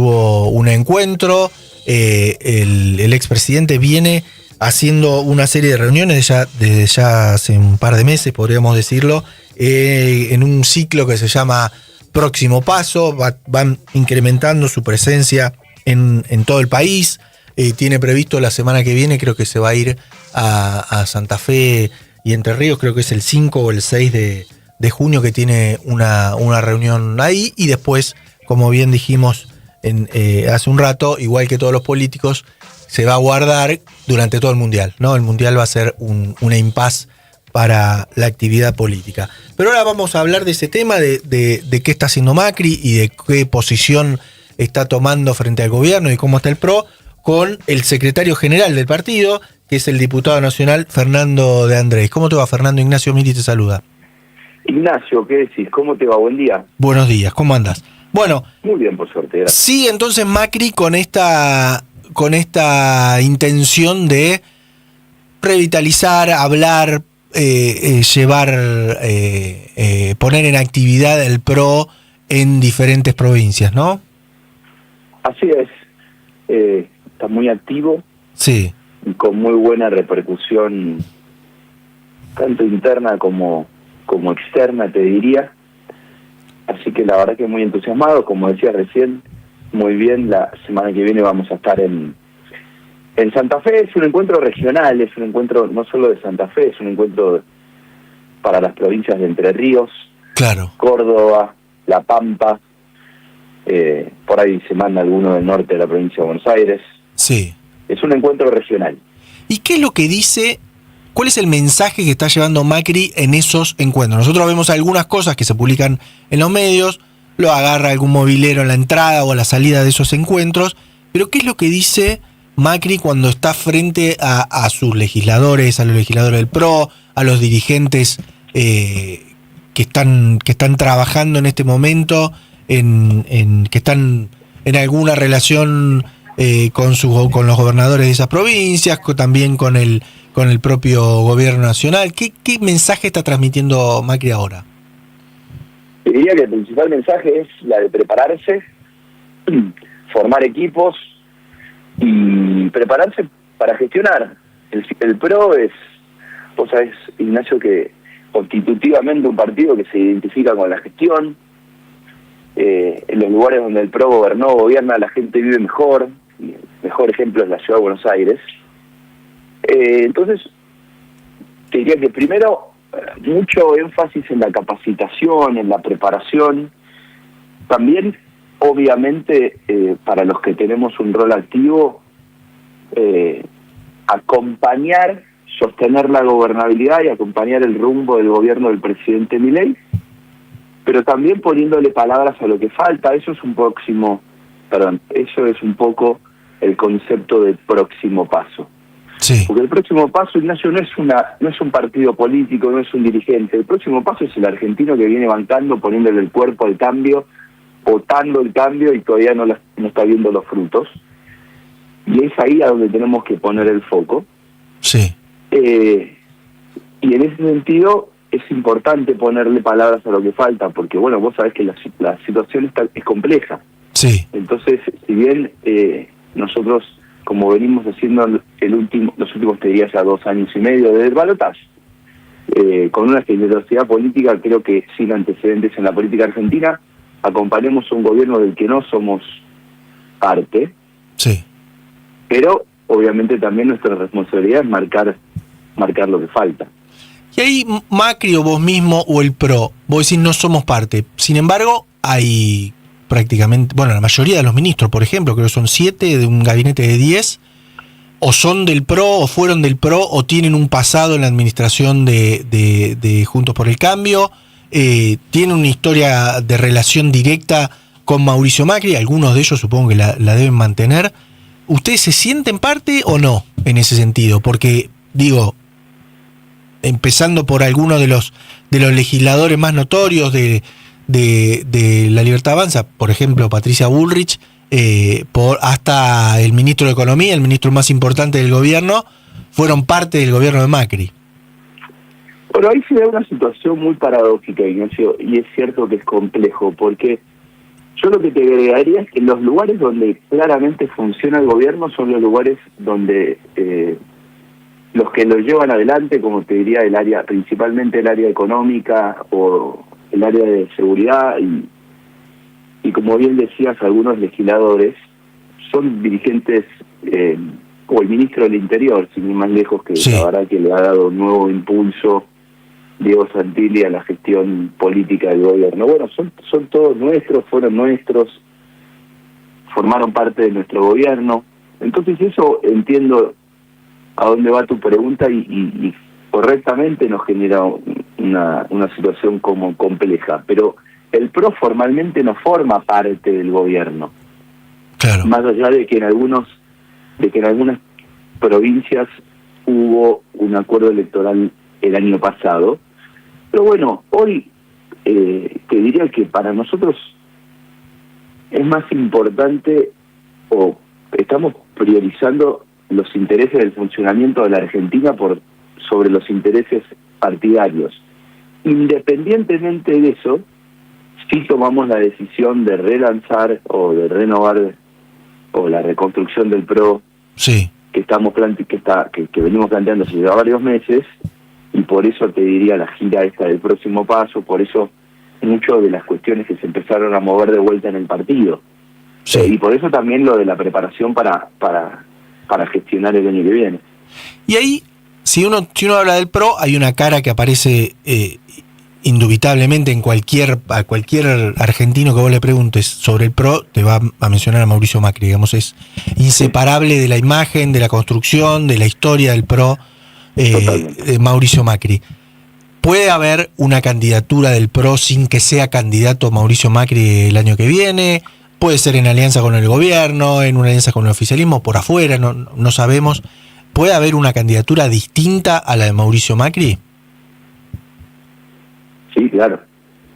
tuvo un encuentro. El expresidente viene haciendo una serie de reuniones desde ya hace un par de meses, podríamos decirlo, en un ciclo que se llama Próximo Paso. Van incrementando su presencia en todo el país. Tiene previsto la semana que viene, creo que se va a ir a Santa Fe y Entre Ríos, creo que es el 5 o el 6 de junio que tiene una reunión ahí, y después, como bien dijimos hace un rato, igual que todos los políticos, se va a guardar durante todo el Mundial, ¿no? El Mundial va a ser una impas para la actividad política. Pero ahora vamos a hablar de ese tema, de qué está haciendo Macri y de qué posición está tomando frente al gobierno y cómo está el PRO, con el secretario general del partido, que es el diputado nacional Fernando de Andrés. ¿Cómo te va, Fernando? Ignacio Miri te saluda. Ignacio, ¿qué decís? ¿Cómo te va? Buen día. Buenos días, ¿cómo andas? Bueno, muy bien, por suerte. Gracias. Sí, entonces Macri con esta intención de revitalizar, hablar, llevar, poner en actividad el PRO en diferentes provincias, ¿no? Así es. Está muy activo. Sí. Y con muy buena repercusión, tanto interna como externa, te diría. Así que la verdad que muy entusiasmado, como decía recién, muy bien. La semana que viene vamos a estar en Santa Fe. Es un encuentro regional, es un encuentro no solo de Santa Fe, es un encuentro para las provincias de Entre Ríos, claro, Córdoba, La Pampa, por ahí se manda alguno del norte de la provincia de Buenos Aires. Sí. Es un encuentro regional. ¿Y qué es lo que dice? ¿Cuál es el mensaje que está llevando Macri en esos encuentros? Nosotros vemos algunas cosas que se publican en los medios, lo agarra algún movilero en la entrada o a la salida de esos encuentros, pero ¿qué es lo que dice Macri cuando está frente a sus legisladores, a los legisladores del PRO, a los dirigentes que están trabajando en este momento, que están en alguna relación con los gobernadores de esas provincias, también con el propio gobierno nacional? ¿Qué mensaje está transmitiendo Macri ahora? Te diría que el principal mensaje es la de prepararse, formar equipos y prepararse para gestionar. El PRO es, vos sabés, Ignacio, que constitutivamente un partido que se identifica con la gestión. En los lugares donde el PRO gobierna, la gente vive mejor. Y el mejor ejemplo es la ciudad de Buenos Aires. Entonces, te diría que primero, mucho énfasis en la capacitación, en la preparación. También, obviamente, para los que tenemos un rol activo, acompañar, sostener la gobernabilidad y acompañar el rumbo del gobierno del presidente Milei, pero también poniéndole palabras a lo que falta. Eso es un poco el concepto de próximo paso. Sí. Porque el próximo paso, Ignacio, no es un partido político, no es un dirigente. El próximo paso es el argentino que viene bancando, poniéndole el cuerpo al cambio, votando el cambio y todavía no está viendo los frutos. Y es ahí a donde tenemos que poner el foco. Sí. Y en ese sentido es importante ponerle palabras a lo que falta, porque bueno, vos sabés que la situación es compleja. Sí. Entonces, si bien nosotros, como venimos haciendo los últimos, te diría, ya 2 años y medio desde el balotaje, con una generosidad política, creo que sin antecedentes en la política argentina, acompañemos un gobierno del que no somos parte. Sí. Pero obviamente también nuestra responsabilidad es marcar lo que falta. Y ahí Macri o vos mismo o el PRO, vos decís no somos parte. Sin embargo, hay prácticamente, la mayoría de los ministros, por ejemplo, creo que son 7 de un gabinete de 10, o son del PRO, o fueron del PRO, o tienen un pasado en la administración de Juntos por el Cambio, tienen una historia de relación directa con Mauricio Macri, algunos de ellos supongo que la deben mantener. ¿Ustedes se sienten parte o no en ese sentido? Porque, digo, empezando por algunos de los legisladores más notorios de La Libertad Avanza, por ejemplo, Patricia Bullrich, hasta el ministro de Economía, el ministro más importante del gobierno, fueron parte del gobierno de Macri. Bueno, ahí se da una situación muy paradójica, Ignacio, y es cierto que es complejo, porque Yo lo que te agregaría es que los lugares donde claramente funciona el gobierno son los lugares donde los que lo llevan adelante, como te diría, el área, principalmente el área económica o el área de seguridad y como bien decías, algunos legisladores son dirigentes, o el ministro del Interior, sin ir más lejos, que la verdad que le ha dado un nuevo impulso Diego Santilli a la gestión política del gobierno. Bueno, son todos nuestros, fueron nuestros, formaron parte de nuestro gobierno. Entonces eso entiendo a dónde va tu pregunta y correctamente nos genera una situación como compleja. Pero el PRO formalmente no forma parte del gobierno. Claro. Más allá de que en algunas provincias hubo un acuerdo electoral el año pasado. Pero bueno, hoy te diría que para nosotros es más importante, o estamos priorizando los intereses del funcionamiento de la Argentina sobre los intereses partidarios. Independientemente de eso, sí tomamos la decisión de relanzar o de renovar o la reconstrucción del PRO, sí, que venimos planteando hace ya varios meses, y por eso te diría la gira esta del próximo paso, por eso muchas de las cuestiones que se empezaron a mover de vuelta en el partido. sí. Y por eso también lo de la preparación para gestionar el año que viene. Y ahí, si uno habla del PRO, hay una cara que aparece indubitablemente a cualquier argentino que vos le preguntes sobre el PRO, te va a mencionar a Mauricio Macri. Digamos, es inseparable de la imagen, de la construcción, de la historia del PRO, de Mauricio Macri. ¿Puede haber una candidatura del PRO sin que sea candidato Mauricio Macri el año que viene? Puede ser en alianza con el gobierno, en una alianza con el oficialismo, por afuera, no sabemos. ¿Puede haber una candidatura distinta a la de Mauricio Macri? Sí, claro.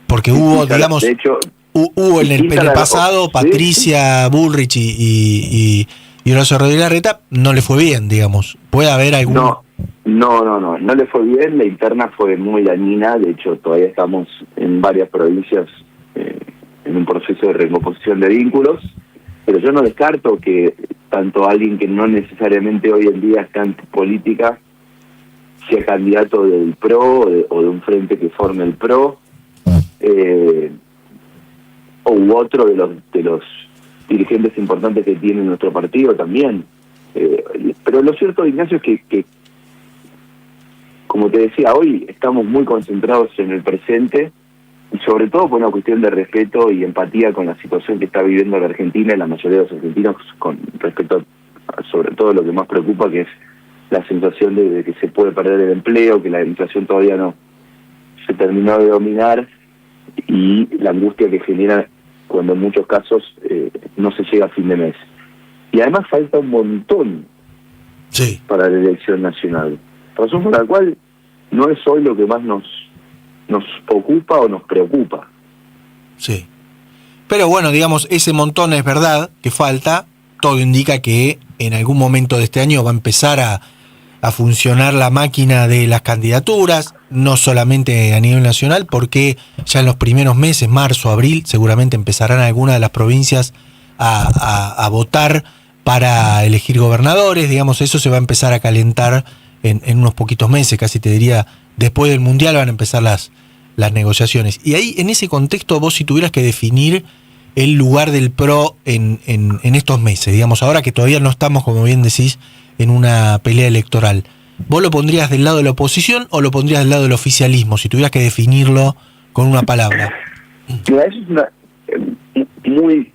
Porque hubo, digamos, de hecho, hubo en el pasado Patricia Bullrich y Horacio Rodríguez Larreta, no le fue bien, digamos. ¿Puede haber algún...? No le fue bien, la interna fue muy dañina, de hecho todavía estamos en varias provincias en un proceso de recomposición de vínculos, pero yo no descarto que tanto alguien que no necesariamente hoy en día está en política sea candidato del PRO o de un frente que forme el PRO, o otro de los dirigentes importantes que tiene nuestro partido también. Pero lo cierto, Ignacio, es que como te decía, hoy estamos muy concentrados en el presente y sobre todo por una cuestión de respeto y empatía con la situación que está viviendo la Argentina y la mayoría de los argentinos con respecto a, sobre todo lo que más preocupa, que es la sensación de que se puede perder el empleo, que la inflación todavía no se terminó de dominar y la angustia que genera cuando en muchos casos no se llega a fin de mes. Y además falta un montón para la elección nacional, razón por la cual no es hoy lo que más nos ocupa o nos preocupa. Sí. Pero bueno, digamos, ese montón es verdad que falta. Todo indica que en algún momento de este año va a empezar a funcionar la máquina de las candidaturas, no solamente a nivel nacional, porque ya en los primeros meses, marzo, abril, seguramente empezarán algunas de las provincias a votar para elegir gobernadores. Digamos, eso se va a empezar a calentar en unos poquitos meses, casi te diría, después del Mundial van a empezar las negociaciones. Y ahí, en ese contexto, vos si tuvieras que definir el lugar del PRO en estos meses, digamos, ahora que todavía no estamos, como bien decís, en una pelea electoral, ¿vos lo pondrías del lado de la oposición o lo pondrías del lado del oficialismo, si tuvieras que definirlo con una palabra? Mira, eso es una muy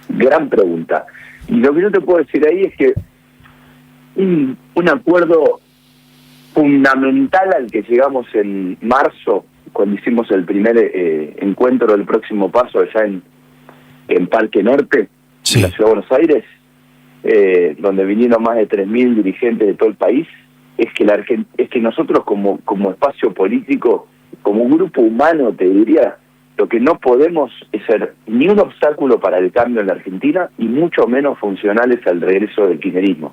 gran pregunta. Y lo que yo te puedo decir ahí es que un acuerdo fundamental al que llegamos en marzo, cuando hicimos el primer encuentro del próximo paso allá en Parque Norte, en la Ciudad de Buenos Aires, donde vinieron más de 3.000 dirigentes de todo el país, es que nosotros como espacio político, como grupo humano, te diría, lo que no podemos es ser ni un obstáculo para el cambio en la Argentina y mucho menos funcionales al regreso del kirchnerismo.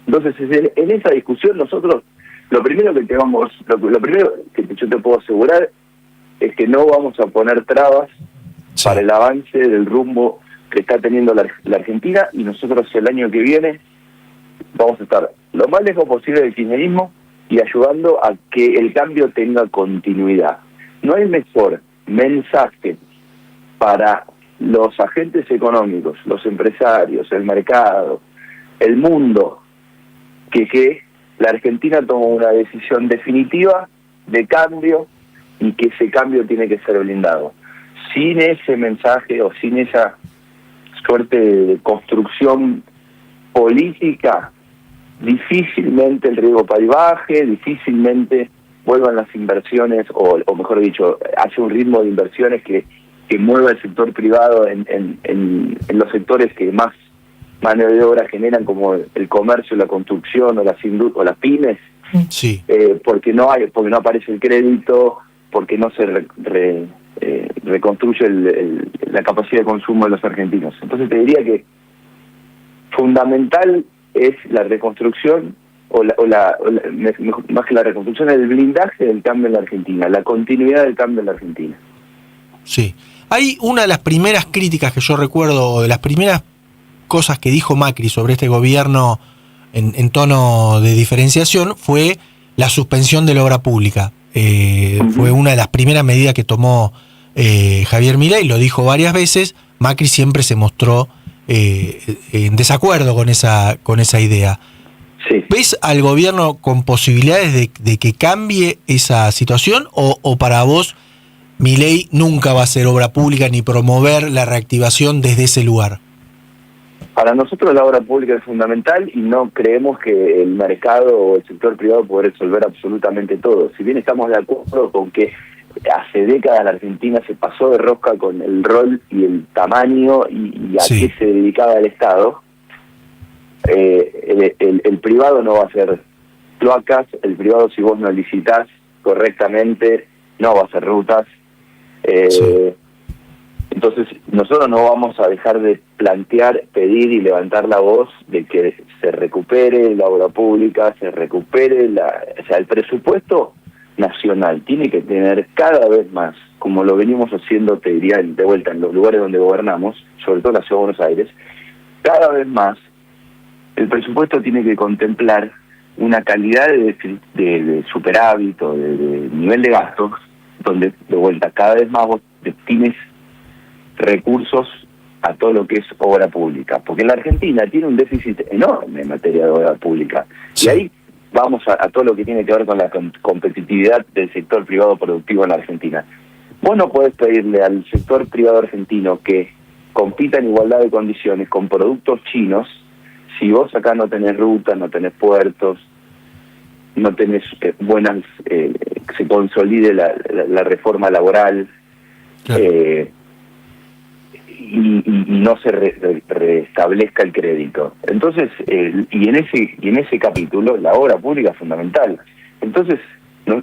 Entonces, en esa discusión nosotros, lo primero que yo te puedo asegurar es que no vamos a poner trabas Sí. para el avance del rumbo que está teniendo la Argentina, y nosotros el año que viene vamos a estar lo más lejos posible del kirchnerismo y ayudando a que el cambio tenga continuidad. No hay mejor mensaje para los agentes económicos, los empresarios, el mercado, el mundo, que la Argentina tomó una decisión definitiva de cambio y que ese cambio tiene que ser blindado. Sin ese mensaje o sin esa suerte de construcción política, difícilmente el riesgo país baje, difícilmente vuelvan las inversiones, o mejor dicho, haya un ritmo de inversiones que mueva el sector privado en los sectores que más mano de obra generan, como el comercio, la construcción o las pymes. Sí. Porque no aparece el crédito, porque no se reconstruye la capacidad de consumo de los argentinos. Entonces te diría que fundamental es la reconstrucción, más que la reconstrucción, el blindaje del cambio en la Argentina, la continuidad del cambio en la Argentina. Sí. Hay una de las primeras críticas que yo recuerdo, o de las primeras cosas que dijo Macri sobre este gobierno en tono de diferenciación, fue la suspensión de la obra pública. Fue una de las primeras medidas que tomó Javier Milei, lo dijo varias veces. Macri siempre se mostró en desacuerdo con esa idea. Sí. ¿Ves al gobierno con posibilidades de que cambie esa situación, o para vos Milei nunca va a hacer obra pública ni promover la reactivación desde ese lugar? Para nosotros la obra pública es fundamental y no creemos que el mercado o el sector privado pueda resolver absolutamente todo. Si bien estamos de acuerdo con que hace décadas la Argentina se pasó de rosca con el rol y el tamaño y a qué se dedicaba el Estado, el privado no va a hacer cloacas, el privado, si vos no licitas correctamente, no va a hacer rutas. Entonces nosotros no vamos a dejar de plantear, pedir y levantar la voz de que se recupere la obra pública, se recupere el presupuesto nacional. Tiene que tener cada vez más, como lo venimos haciendo, te diría, de vuelta en los lugares donde gobernamos, sobre todo en la Ciudad de Buenos Aires, cada vez más el presupuesto tiene que contemplar una calidad de superávit o de nivel de gastos, donde de vuelta cada vez más vos destines recursos a todo lo que es obra pública, porque la Argentina tiene un déficit enorme en materia de obra pública, y ahí vamos a todo lo que tiene que ver con la competitividad del sector privado productivo en la Argentina. Vos no podés pedirle al sector privado argentino que compita en igualdad de condiciones con productos chinos si vos acá no tenés rutas, no tenés puertos, no tenés que se consolide la reforma laboral, claro. Y no se restablezca el crédito. Entonces, y en ese capítulo, la obra pública es fundamental. Entonces,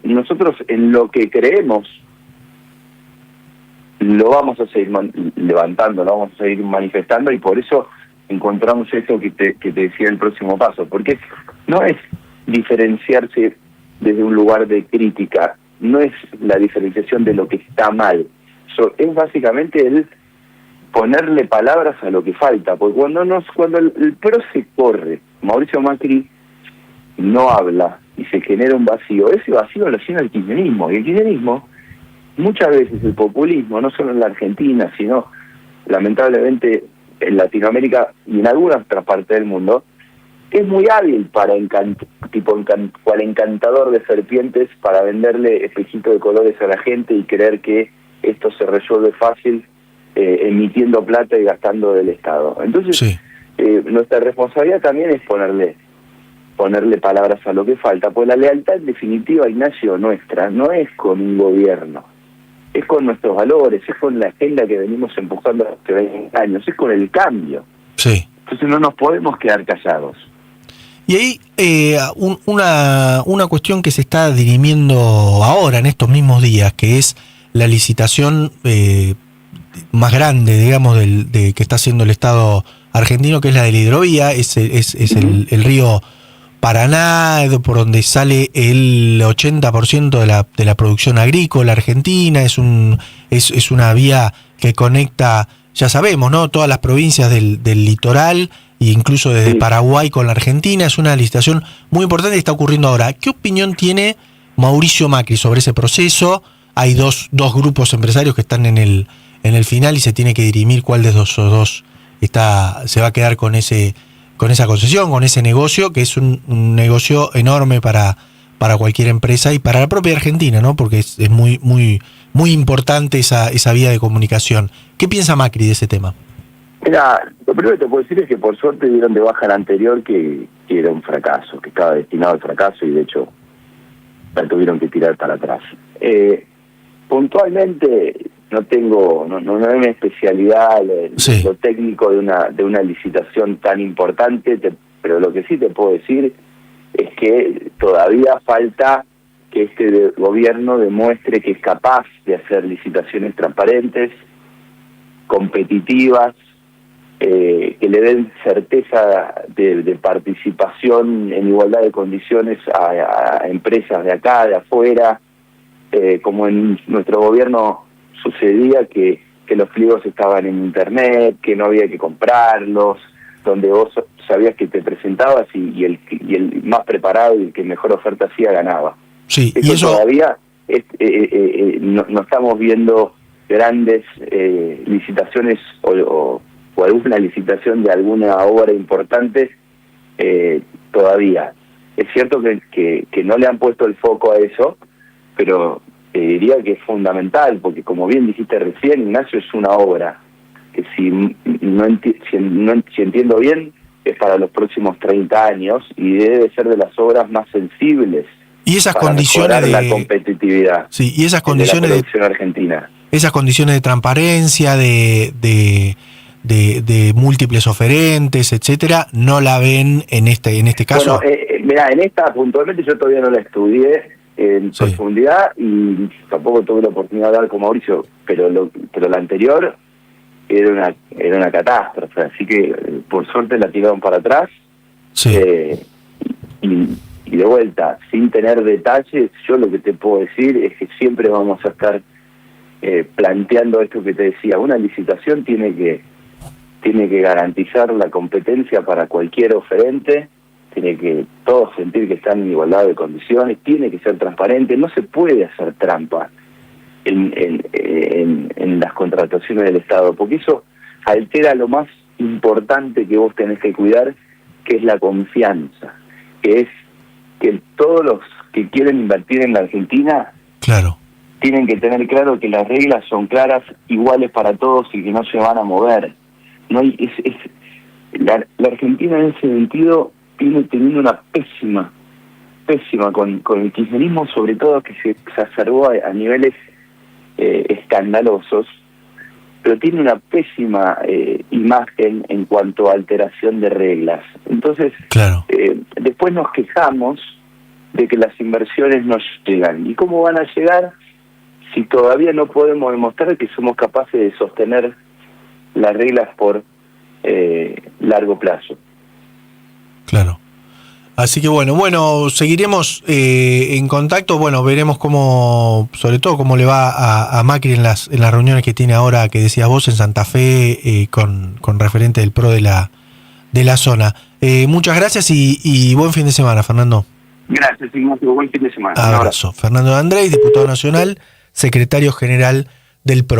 nosotros en lo que creemos, lo vamos a seguir levantando, lo vamos a seguir manifestando, y por eso encontramos esto que te decía, el próximo paso, porque no es diferenciarse desde un lugar de crítica, no es la diferenciación de lo que está mal, es básicamente el ponerle palabras a lo que falta, porque cuando el PRO se corre, Mauricio Macri no habla y se genera un vacío, ese vacío lo llena el kirchnerismo, y el kirchnerismo, muchas veces el populismo, no solo en la Argentina, sino lamentablemente en Latinoamérica y en algunas otras partes del mundo, es muy hábil para cual encantador de serpientes, para venderle espejitos de colores a la gente y creer que esto se resuelve fácil emitiendo plata y gastando del Estado. Entonces, nuestra responsabilidad también es ponerle palabras a lo que falta, pues la lealtad en definitiva, Ignacio, nuestra, no es con un gobierno, es con nuestros valores, es con la agenda que venimos empujando hace 20 años, es con el cambio. Sí. Entonces no nos podemos quedar callados. Y ahí una cuestión que se está dirimiendo ahora, en estos mismos días, que es la licitación más grande, digamos, que está haciendo el Estado argentino, que es la de la hidrovía, es el río Paraná, por donde sale el 80% de la producción agrícola argentina, es una vía que conecta, ya sabemos, ¿no?, todas las provincias del litoral e incluso desde Paraguay con la Argentina. Es una licitación muy importante y está ocurriendo ahora. ¿Qué opinión tiene Mauricio Macri sobre ese proceso? Hay dos grupos empresarios que están en el final y se tiene que dirimir cuál de esos dos se va a quedar con esa concesión, con ese negocio, que es un negocio enorme para cualquier empresa y para la propia Argentina, ¿no? Porque es muy, muy, muy importante esa vía de comunicación. ¿Qué piensa Macri de ese tema? Mira, lo primero que te puedo decir es que por suerte dieron de baja el anterior, que era un fracaso, que estaba destinado al fracaso y de hecho la tuvieron que tirar para atrás. Puntualmente no es mi especialidad lo técnico de una licitación tan importante, pero lo que sí te puedo decir es que todavía falta que este gobierno demuestre que es capaz de hacer licitaciones transparentes, competitivas, que le den certeza de participación en igualdad de condiciones a empresas de acá, de afuera, como en nuestro gobierno sucedía que los pliegos estaban en internet, que no había que comprarlos, donde vos sabías que te presentabas y el más preparado y el que mejor oferta hacía ganaba. Sí, y eso todavía no estamos viendo grandes licitaciones o alguna licitación de alguna obra importante todavía. Es cierto que no le han puesto el foco a eso, pero te diría que es fundamental, porque como bien dijiste recién, Ignacio, es una obra que si entiendo bien, es para los próximos 30 años y debe ser de las obras más sensibles. Y esas para condiciones de la competitividad. Sí, y esas condiciones de la producción argentina. Esas condiciones de transparencia, de múltiples oferentes, etcétera, no la ven en este caso. Bueno, mira, en esta puntualmente yo todavía no la estudié en profundidad y tampoco tuve la oportunidad de hablar con Mauricio, pero la anterior era una catástrofe, así que por suerte la tiraron para atrás. Sí. Y de vuelta, sin tener detalles, yo lo que te puedo decir es que siempre vamos a estar planteando esto que te decía. Una licitación tiene que garantizar la competencia para cualquier oferente, tiene que todos sentir que están en igualdad de condiciones, tiene que ser transparente, no se puede hacer trampa en las contrataciones del Estado, porque eso altera lo más importante que vos tenés que cuidar, que es la confianza, que es que todos los que quieren invertir en la Argentina tienen que tener claro que las reglas son claras, iguales para todos y que no se van a mover. No hay, la Argentina en ese sentido viene teniendo una pésima con el kirchnerismo, sobre todo, que se exacerbó a niveles escandalosos, pero tiene una pésima imagen en cuanto a alteración de reglas. Entonces, después nos quejamos de que las inversiones no llegan. ¿Y cómo van a llegar si todavía no podemos demostrar que somos capaces de sostener las reglas por largo plazo? Claro. Así que bueno, seguiremos en contacto. Bueno, veremos sobre todo cómo le va a Macri en las reuniones que tiene ahora, que decías vos, en Santa Fe, con referente del PRO de la zona. Muchas gracias y buen fin de semana, Fernando. Gracias, Ignacio. Buen fin de semana. Abrazo. Fernando de Andrés, diputado nacional, secretario general del PRO.